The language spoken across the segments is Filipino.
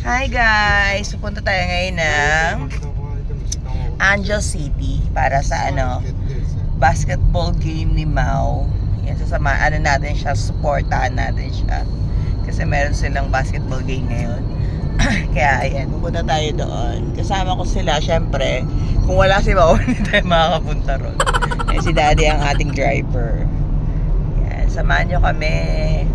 Hi guys! Pupunta tayo ngayon ng Angel City para sa basketball game ni Mau. Yan, natin siya, supportahan natin siya. Kasi meron silang basketball game ngayon. Kaya ayan, pupunta tayo doon. Kasama ko sila, syempre. Kung wala si Mau, hindi tayo makakapunta ron. Yan, si Daddy ang ating driver. Yan, samahan nyo kami.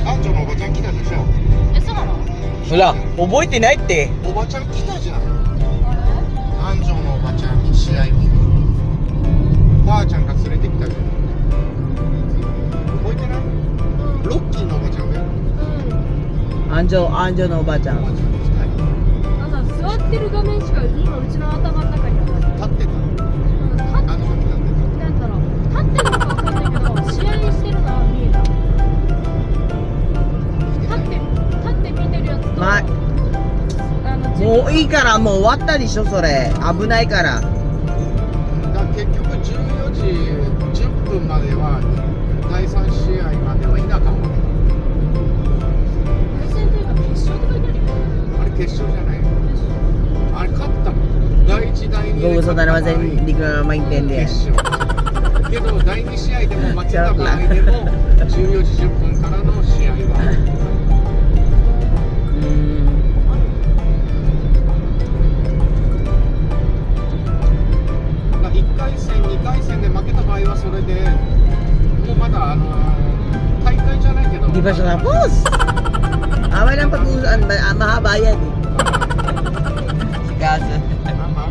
安城のおばちゃん来たでしょ。え、そうなの？ほら、覚えてないって。おばちゃん来たじゃん。安城のおばちゃんに試合見に。おばあちゃんが連れてきたじゃん。覚えてない？ロッキーのおばちゃんだよ。安城のおばあちゃん。おばちゃん来たよ。なんか座ってる画面しか今うちの頭の中にはない。立ってた。あの時立ってなんだろう、立ってるのかわかんないけど、試合してるのは見えた。立って見てるやつと、まもういいから、もう終わったでしょ、それ。危ないから。た。だから結局14時10分までは第3試合まではいなかった。対戦というか決勝って書いてあるよ。あれ決勝じゃないよ。あれ勝ったもん。第1、第2 Kung gusto na naman sa hindi ko na maintindihan. 決勝けど第2試合でも負けた場合でも14時10分からの試合は1回戦2回戦で負けた場合はそれでもうまだ大会じゃないけど Di pa siya tapos. Away lang pag-uusaan, mahaba yan eh. Si Gaza. まあ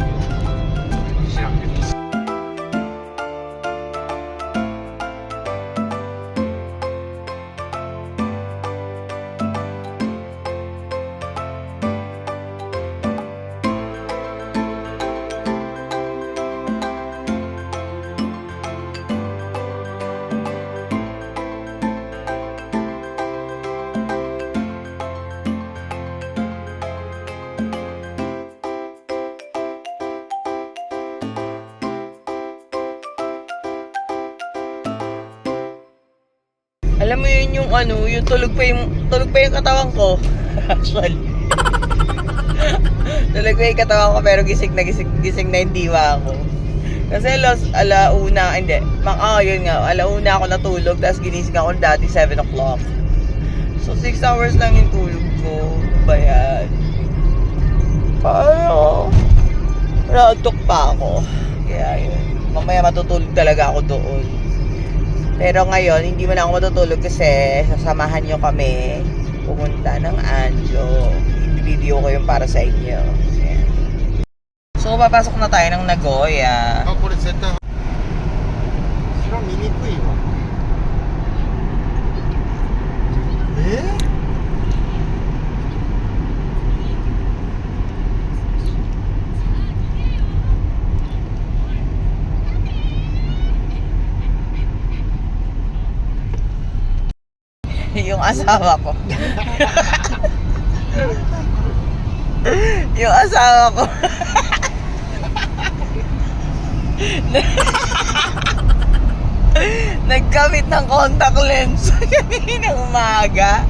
知らんけどAlam mo yun yung yung tulog pa yung katawan ko. Actually. Tulog pa yung katawan ko pero gising na yung diwa ako. Kasi alauna, hindi. Yun nga, alauna ako natulog tapos ginising ako dati 7 o'clock. So 6 hours lang yung tulog ko. Bayan. Paano? Naantok pa ako. Kaya yun. Mamaya matutulog talaga ako doon. Pero ngayon, hindi mo na ako matutulog kasi sasamahan nyo kami pumunta ng Anjo. I-video ko yung para sa inyo. Ayan. So, papasok na tayo ng Nagoya. これ絶対それは見にくいわYung asawa ko. Yung asawa ko. Nagkamit ng contact lens kanina umaga.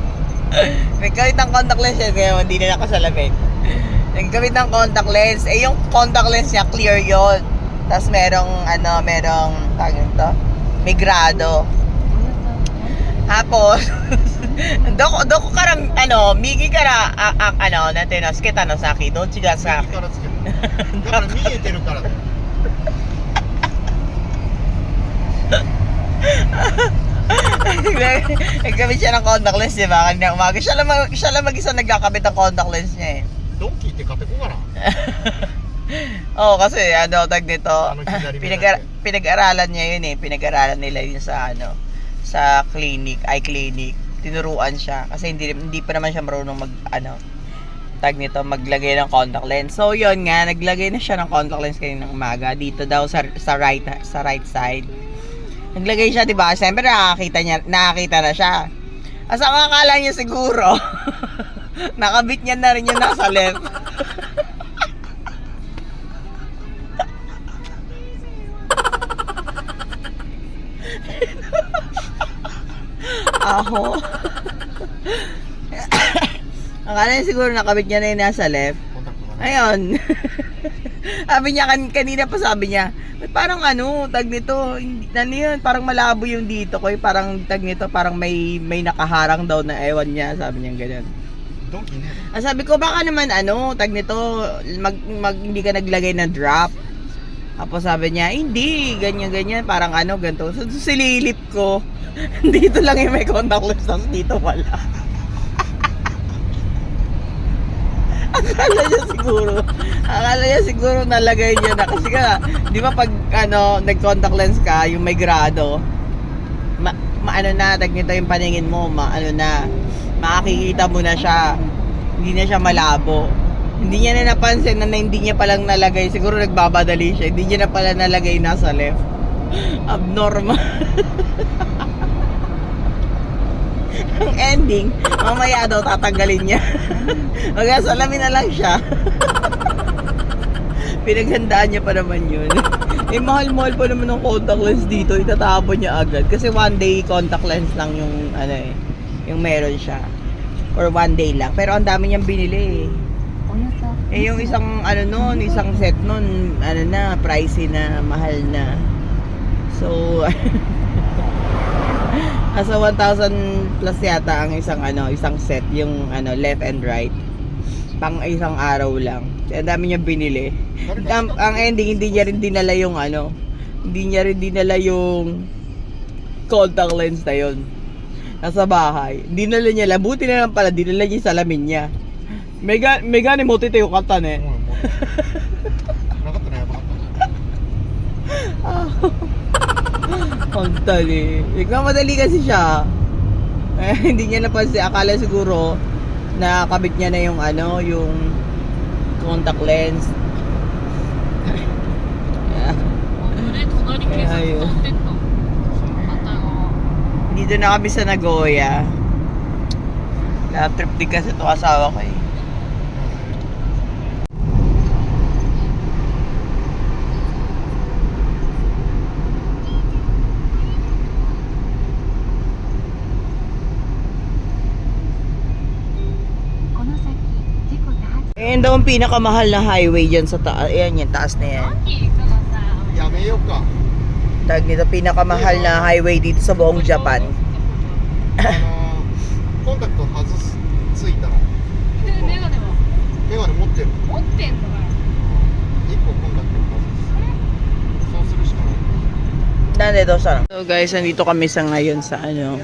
Nagkamit ng contact lens siya kaya hindi na nakasalamin. Nagkamit ng contact lens. Eh yung contact lens niya clear yon. Tapos merong tawag to? May grado. Tapos dokoから右からなんていうのつけたのさっきどっちがさ右からつけるだから見えてるからだよNagkabit siya ng contact lens, di ba? Kanina umaga. Siya lang mag-isa nagkakabit ng contact lens niya eh. ドンキーって買ってこうかな Oo, kasi tag dito, pinag- pinag-aralan niya yun eh. Pinag-aralan nila yun sa sa clinic, eye clinic. Tinuruan siya kasi hindi pa naman siya marunong maglagay ng contact lens. So yun nga, naglagay na siya ng contact lens kanina ng umaga dito daw sa right side. Naglagay siya, 'di ba? Siyempre nakakita na siya. Asa akala niya siguro, nakabit niya na rin yung nasa left. Ako. Akala niya siguro nakabit niya na yung nasa left. コンタクトがね Ayun. Sabi niya, kanina pa sabi niya, "Ba't parang ano, tag nito, hindi, ano yun, parang malabo yung dito ko, parang tag nito, parang may nakaharang daw na ewan niya," sabi niya ganyan. ドンキね Sabi ko, baka naman ano, tag nito, hindi ka naglagay ng drop. Tapos sabi niya, hindi, ganyan, parang ano, ganito. So, sililip ko, dito lang yung may contact lens, tapos dito wala. Akala niya siguro nalagay niya na. Kasi ka, di ba pag ano, nag-contact lens ka, yung may grado, ano na, tag nito yung paningin mo, ano na, makikita mo na siya. Hindi na siya malabo. Hindi niya na napansin na hindi niya palang nalagay. Siguro nagbabadali siya. Hindi niya na pala nalagay nasa left. Abnormal. Ang ending, mamaya daw tatanggalin niya. Mag-asalamin na lang siya. Pinaghandaan niya pa naman yun. Eh, mahal-mahal pa naman ng contact lens dito. Itatapon niya agad. Kasi one day contact lens lang yung, ano eh, yung meron siya. Or one day lang. Pero ang dami niyang binili eh. Eh, yung isang, ano nun, isang set nun, ano na, pricey na, mahal na. So, nasa 1,000 plus yata ang isang ano, isang set, yung ano, left and right. Pang isang araw lang. Ang dami niya binili. Ang ending, hindi niya rin dinala yung ano, hindi niya rin dinala yung contact lens na yun. Nasa bahay. Dinala niya lang. Buti na lang pala, dinala niya yung salamin niya. May gani mo tite yung kata ne. なかったねやばかった Ang tali. Nagmamadali kasi siya. Eh, hindi niya napansin. Akala siguro nakakabit niya na yung ano, yung contact lens. Ayun. Dito na kami sa Nagoya. Lab trip din kasi ito asawa ko eh. Ayan daw ang pinakamahal na highway dyan sa taas. Ayan yung taas na yan. やめようか Tag nito pinakamahal na highway dito sa buong Japan. コンタクト外すついたのメガネはメガネ持ってる持ってんのかよ1個コンタクト外すそうするしかない Nandito sa So guys, nandito kami sa ngayon sa ano,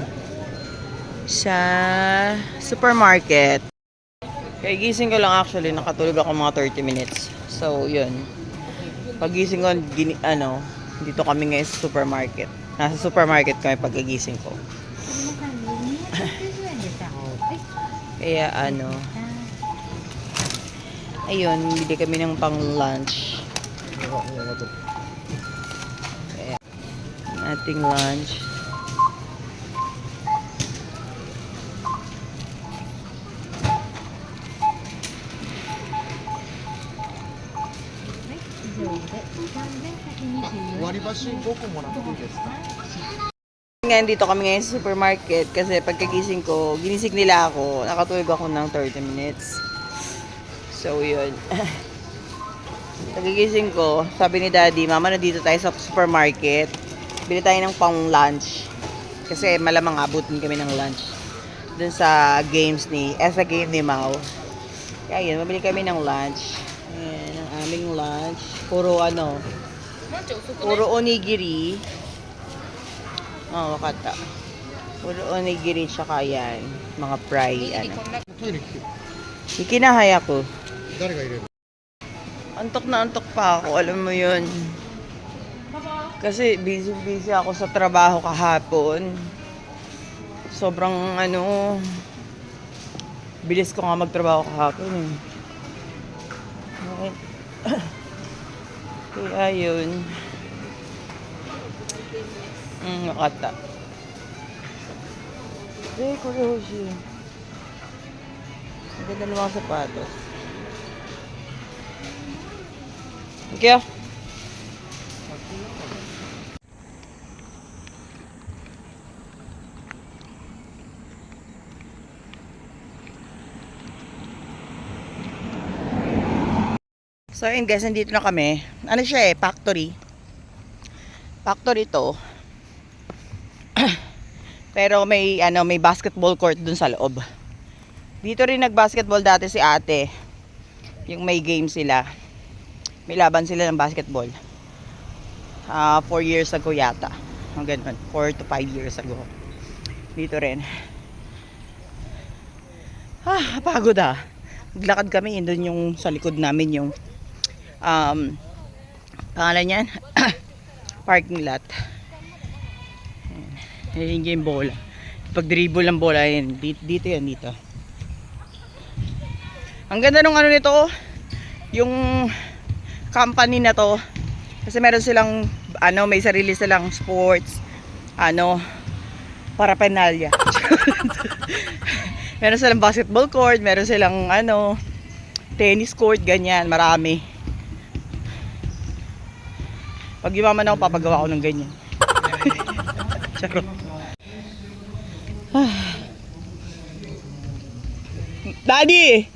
sa supermarket. Kaya gising ko lang actually, nakatulog ako mga 30 minutes. So yun. Pagising ko, dito kami ngayon sa supermarket. Nasa supermarket kami pagkagising ko. Kaya ano, ayun, bili kami ng pang lunch. Kaya, ating lunch.割り箸5個もらっていいですか Ngayon dito kami ngayon sa supermarket kasi pagkagising ko, ginising nila ako, nakatulog ako ng 30 minutes. So yun. Pagkagising ko, sabi ni Daddy, Mama, na dito tayo sa supermarket. Bili tayo ng pang lunch. Kasi malamang abutin kami ng lunch. Dun sa games sa game ni Mau. Kaya yun, mabili kami ng lunch. Ayan, ang aming lunch. Puro onigiri. Oh, wakata. Puro onigiri tsaka yan. Mga fry, ano. トイレ来て Ikinahay ako. 誰が入れる Antok na antok pa ako, alam mo yun. Kasi busy ako sa trabaho kahapon. Sobrang bilis ko nga magtrabaho kahapon eh. Okay. Kaya yun. Nakata. Kore Hoshi. Ang ganda ng mga sapatos. Okay. So ayun guys, nandito na kami. Ano siya eh, factory. Factory to. Pero may may basketball court dun sa loob. Dito rin nag-basketball dati si ate. Yung may game sila. May laban sila ng basketball. 4 years ago yata. Ang ganun. 4 to 5 years ago. Dito rin. Pagod ah. Naglakad kami. Doon yung sa likod namin yung pangalan yan parking lot. Ayan yung bola. Pag dribble ng bola yan. Dito yan dito. Ang ganda nung ano nito, yung company na to, kasi meron silang may sarili silang sports paraphernalia. Meron silang basketball court, meron silang tennis court, ganyan, marami. Pag yumaman ako, papagawa ko ng ganyan. Charot. Daddy!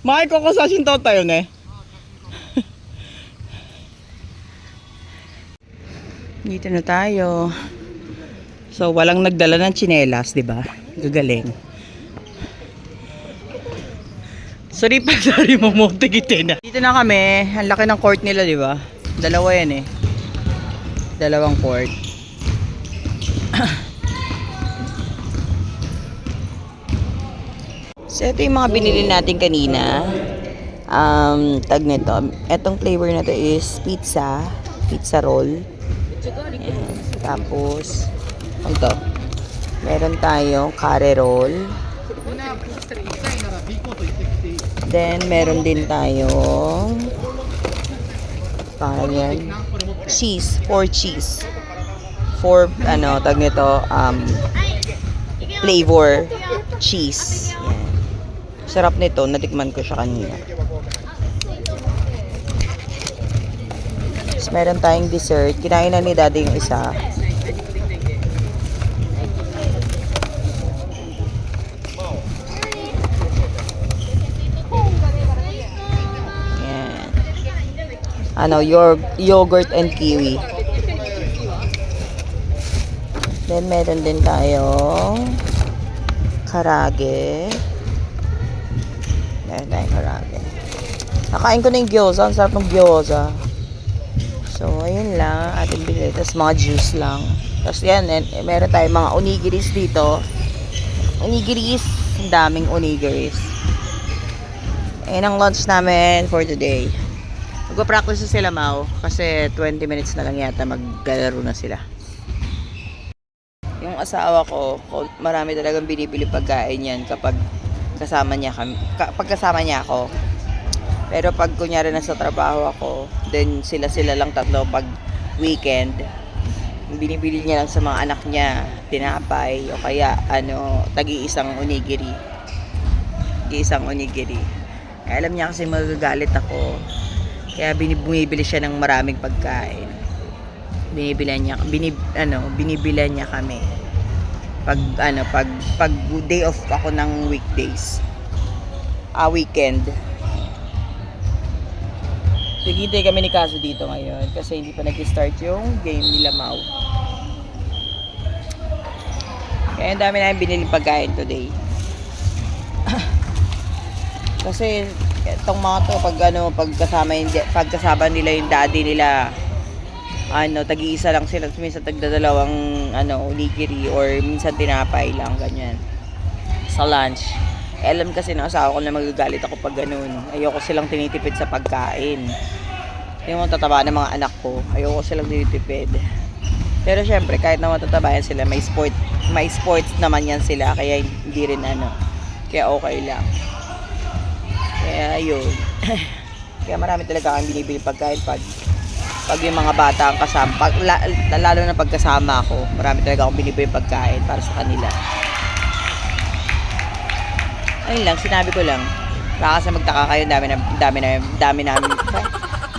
Mahal ko sa sinto tayo ne. Dito na tayo. So, walang nagdala ng tsinelas, di ba? Gagaling. Sorry pa, sorry mo mo, tigitin na. Dito na kami. Ang laki ng court nila, di ba? Dalawa yan eh. Dalawang court. So, ito yung mga binili natin kanina. Tag nito. Etong flavor na to is pizza. Pizza roll. Ayan. Tapos, ito. Meron tayong curry roll. Then, meron din tayong cheese. 4 cheese. 4, tag nito, flavor cheese. Yan. Sarap nito, natikman ko siya kanina. Tapos meron tayong dessert. Kinain na ni daddy yung isa. Yan. Yogurt and kiwi. Then meron din tayong karage. Meron tayong karage. Nakain ko na yung gyoza. Ang sarap ng gyoza. So, ayun lang. Ating bili. Tapos mga juice lang. Tapos yan. Meron tayong mga onigiris dito. Onigiris. Ang daming onigiris. Ayun ang lunch namin for today. Magpa-practice sila, Mau. Kasi 20 minutes na lang yata maglalaro na sila. Yung asawa ko, marami talagang binibili pagkain yan kapag kasama niya ako. Pero pag kunyari nasa trabaho ako, then sila lang tatlo pag weekend. Binibili niya lang sa mga anak niya, tinapay o kaya tagi-isang onigiri. Tagi-isang onigiri. Kaya alam niya kasi magagalit ako. Kaya bumibili siya ng maraming pagkain. Binibilan niya kami. Pag day off ako ng weekdays. Weekend. Naghihintay kami ni Kaso dito ngayon kasi hindi pa nag-start yung game nila, Mau. Kaya ang dami namin binili pagkain today. Kasi itong mga to pagkasama nila yung daddy nila, tag-iisa lang sila, minsan tagdadalawang onigiri or minsan tinapay lang, ganyan sa lunch. Alam kasi ng asawa ko na magagalit ako pag ganun. Ayoko silang tinitipid sa pagkain. Yung tataba ng mga anak ko, ayoko silang tinitipid. Pero syempre, kahit na matatabayan sila, may sports naman yan sila, kaya hindi rin kaya okay lang. Kaya yun. Kaya marami talaga kang binibili pagkain pag yung mga bata ang kasama, lalo na pagkasama ako, marami talaga akong binibili pagkain para sa kanila. Ayun lang, sinabi ko lang. Baka kasi magtaka kayo, ang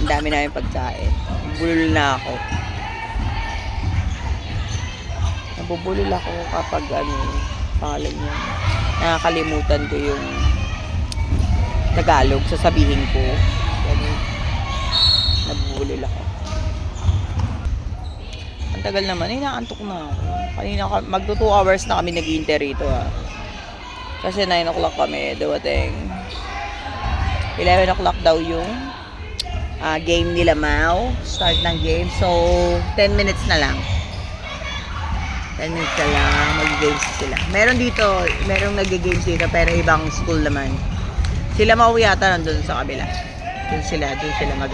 dami namin pagkain. Bulol na ako. Nabubulol ako kapag pangalan niya. Nakakalimutan ko yung Tagalog, sasabihin ko. Ganun. Nabubulol ako. Ang tagal naman, inaantok na ako. Kanina, magto 2 hours na kami nag-iinter rito Kasi 9 o'clock kami, dumating. 11 o'clock daw yung game nila Mau. Start ng game. So, 10 minutes na lang. 10 minutes na lang, mag-games sila. Merong nag-games dito, pero ibang school naman. Sila Mau yata nandun sa kabila. Doon sila mag